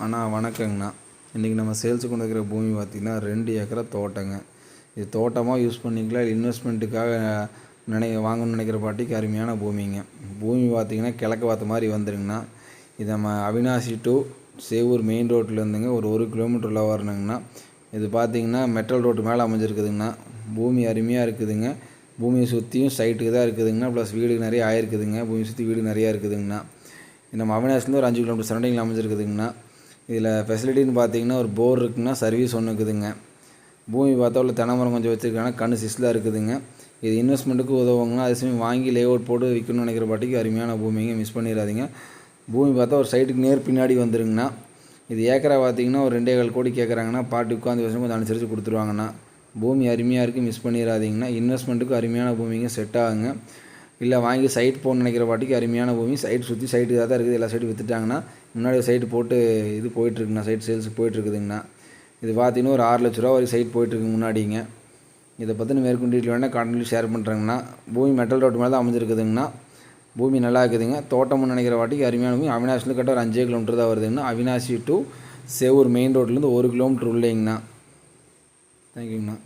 அண்ணா வணக்கங்கண்ணா. இன்றைக்கி நம்ம சேல்ஸுக்கு கொண்டு இருக்கிற பூமி பார்த்திங்கன்னா 2 ஏக்கரா தோட்டங்க. இது தோட்டமாக யூஸ் பண்ணிக்கலாம், இல்லை இன்வெஸ்ட்மெண்ட்டுக்காக வாங்கணும்னு நினைக்கிற பாட்டிக்கு அருமையான பூமிங்க. பூமி பார்த்திங்கன்னா கிழக்கு பார்த்த மாதிரி வந்துருங்கண்ணா. இது நம்ம அவினாசி டு சேவூர் மெயின் ரோட்லேருந்துங்க ஒரு கிலோமீட்டரில் வரணுங்கண்ணா. இது பார்த்திங்கன்னா மெட்டல் ரோட்டு மேலே அமைஞ்சிருக்குதுங்கண்ணா. பூமி அருமையாக இருக்குதுங்க. பூமியை சுற்றியும் சைட்டுக்கு தான் இருக்குதுங்கண்ணா. ப்ளஸ் வீடு நிறைய ஆயிருக்குதுங்க. பூமியை சுற்றி வீடு நிறையா இருக்குதுங்கண்ணா. நம்ம அவினாசிலேருந்து ஒரு 5 கிலோமீட்டர் சரௌண்டிங்கில் அமைஞ்சிருக்குதுங்கண்ணா. இதில் ஃபெசிலிட்டின்னு பார்த்தீங்கன்னா ஒரு போர் இருக்குதுங்க, சர்வீஸ் ஒன்று இருக்குதுங்க. பூமி பார்த்தா உள்ள தென்னை மரம் கொஞ்சம் வச்சுருக்காங்க, கண்ணு சிஸ்லாக இருக்குதுங்க. இது இன்வெஸ்ட்மெண்ட்டுக்கு உதவுங்கன்னா, அதே சமயம் வாங்கி லே அவுட் போட்டு விற்கணும்னு நினைக்கிற பாட்டிக்கு அருமையான பூமிங்க, மிஸ் பண்ணிடாதீங்க. பூமி பார்த்தா ஒரு சைட்டுக்கு நேர் பின்னாடி வந்துருங்கண்ணா. இது ஏக்கரா பார்த்தீங்கன்னா ஒரு 2.25 கோடி கேட்குறாங்கன்னா, பாட்டி உட்காந்து வருஷம் கொஞ்சம் அனுசரித்து கொடுத்துருவாங்கண்ணா. பூமி அருமையாக இருக்குது, மிஸ் பண்ணிடாதீங்கண்ணா. இன்வெஸ்ட்மெண்ட்டுக்கு அருமையான பூமிங்க, செட் ஆகுங்க. இல்லை வாங்கி சைட் போகணுன்னு நினைக்கிற பாட்டிக்கு அருமையான பூமி. சைட் சுற்றி சைட்டு தான் இருக்குது, எல்லா சைட்டும் விற்றுட்டாங்கன்னா. முன்னாடி சைட்டு போட்டு இது போயிட்டுருக்குண்ணா, சைட் சேல்ஸுக்கு போயிட்டுருக்குதுங்கண்ணா. இது பார்த்தீங்கன்னா ஒரு 6 லட்ச ரூபா வரைக்கும் சைட் போயிட்டுருக்கு முன்னாடிங்க. இதை பற்றின மேற்கொண்டு டீட்டெயில் வேணால் கான்டெக்ட் ஷேர் பண்ணுறேங்கண்ணா. பூமி மெட்டல் ரோட்டு மேலே தான் அமைஞ்சிருக்குதுங்கண்ணா. பூமி நல்லா இருக்குதுங்க. தோட்டம்னு நினைக்கிற வாட்டிக்கு அருமையான பூமி. அவினாசிலேருந்து கரெக்டாக ஒரு 5 கிலோமீட்டர் தான் வருதுங்கண்ணா. அவினாசி டு சேவூர் மெயின் ரோட்லேருந்து 1 கிலோமீட்டர் உள்ளேங்கண்ணா. தேங்க்யூங்கண்ணா.